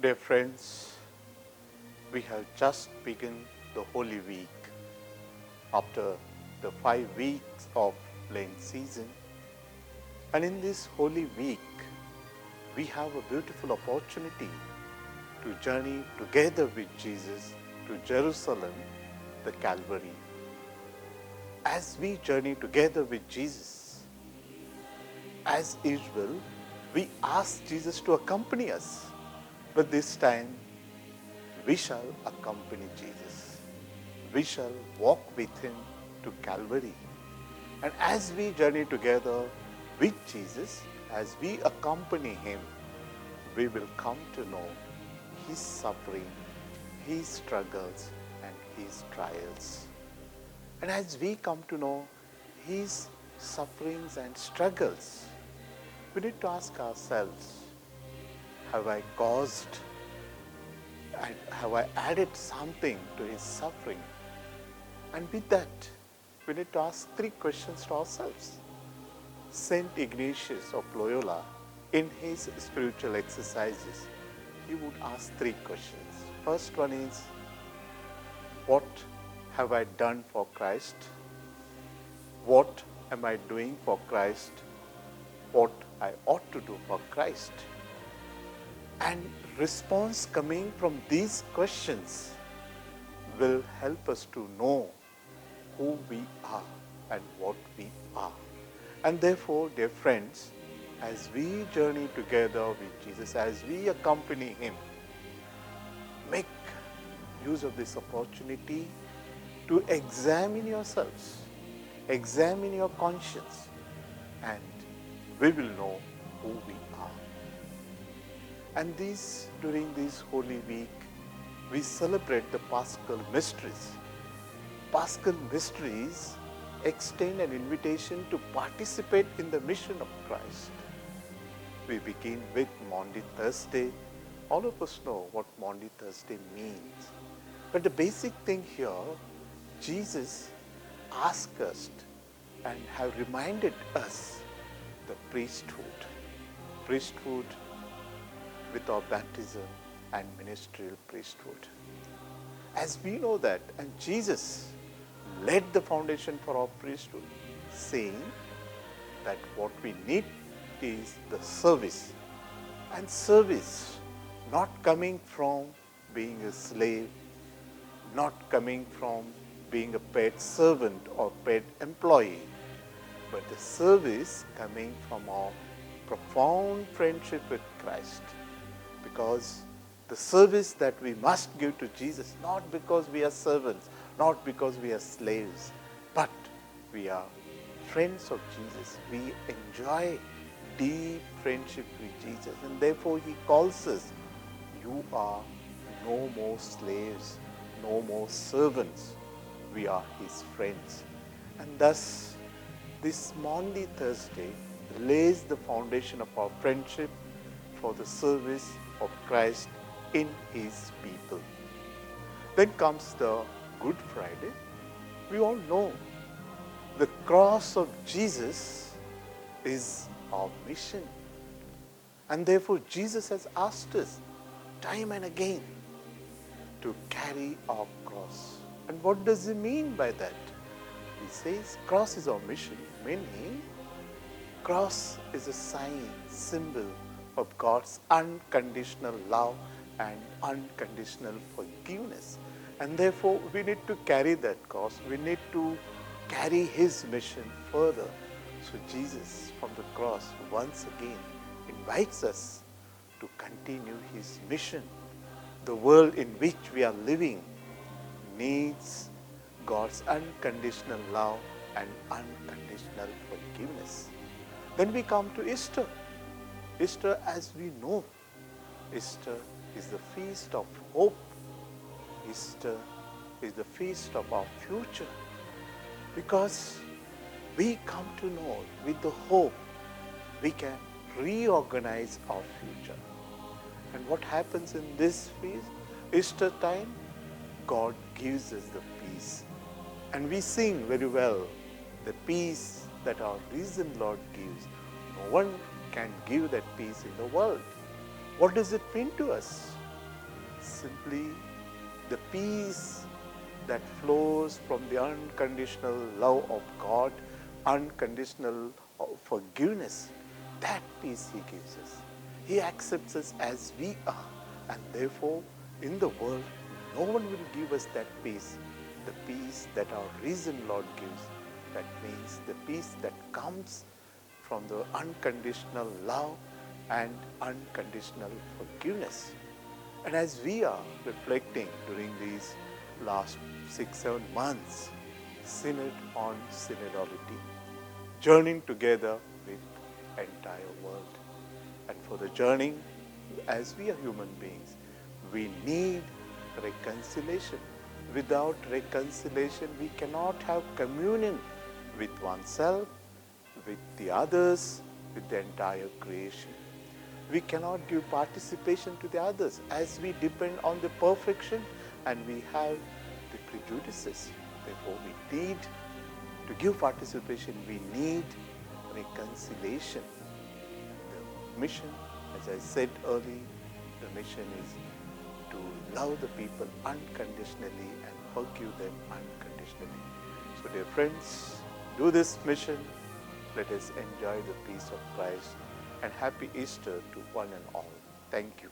Dear friends, we have just begun the Holy Week after the 5 weeks of Lent season. And in this Holy Week, we have a beautiful opportunity to journey together with Jesus to Jerusalem, the Calvary. As we journey together with Jesus, as usual, we ask Jesus to accompany us. But this time, we shall accompany Jesus. We shall walk with Him to Calvary. And as we journey together with Jesus, as we accompany Him, we will come to know His suffering, His struggles, and His trials. And as we come to know His sufferings and struggles, we need to ask ourselves, have I caused and have I added something to His suffering? And with that, we need to ask 3 questions to ourselves. Saint Ignatius of Loyola, in his spiritual exercises, he would ask 3 questions. First one is, what have I done for Christ? What am I doing for Christ? What I ought to do for Christ? And response coming from these questions will help us to know who we are and what we are. And therefore, dear friends, as we journey together with Jesus, as we accompany Him, make use of this opportunity to examine yourselves, examine your conscience, and we will know who we are. And during this Holy Week, we celebrate the Paschal mysteries. Paschal mysteries extend an invitation to participate in the mission of Christ. We begin with Maundy Thursday. All of us know what Maundy Thursday means. But the basic thing here, Jesus asked us and have reminded us the priesthood with our baptism and ministerial priesthood. As we know that, and Jesus laid the foundation for our priesthood, saying that what we need is the service. And service not coming from being a slave, not coming from being a paid servant or paid employee, but the service coming from our profound friendship with Christ. Because the service that we must give to Jesus, not because we are servants, not because we are slaves, but we are friends of Jesus. We enjoy deep friendship with Jesus, and therefore He calls us, you are no more slaves, no more servants. We are His friends. And thus, this Maundy Thursday lays the foundation of our friendship for the service of Christ in His people. Then comes the Good Friday. We all know the cross of Jesus is our mission. And therefore Jesus has asked us time and again to carry our cross. And what does He mean by that? He says cross is our mission, meaning cross is a sign, symbol of God's unconditional love and unconditional forgiveness. And therefore, we need to carry that cross. We need to carry His mission further. So Jesus from the cross once again invites us to continue His mission. The world in which we are living needs God's unconditional love and unconditional forgiveness. Then we come to Easter. Easter, as we know, Easter is the feast of hope. Easter is the feast of our future, because we come to know with the hope we can reorganize our future. And what happens in this feast, Easter time? God gives us the peace. And we sing very well, the peace that our risen Lord gives. No one can give that peace in the world. What does it mean to us? simply the peace that flows from the unconditional love of God, unconditional forgiveness. That peace He gives us. He accepts us as we are, and therefore in the world no one will give us that peace, the peace that our risen Lord gives. That means the peace that comes from the unconditional love and unconditional forgiveness. And as we are reflecting during these last 6-7 months, Synod on Synodality, journeying together with the entire world. And for the journey, as we are human beings, we need reconciliation. Without reconciliation, we cannot have communion with oneself, with the others, with the entire creation. We cannot give participation to the others as we depend on the perfection and we have the prejudices. Therefore, we need to give participation, we need reconciliation. The mission, as I said earlier, the mission is to love the people unconditionally and forgive them unconditionally. So dear friends, do this mission. Let us enjoy the peace of Christ, and happy Easter to one and all. Thank you.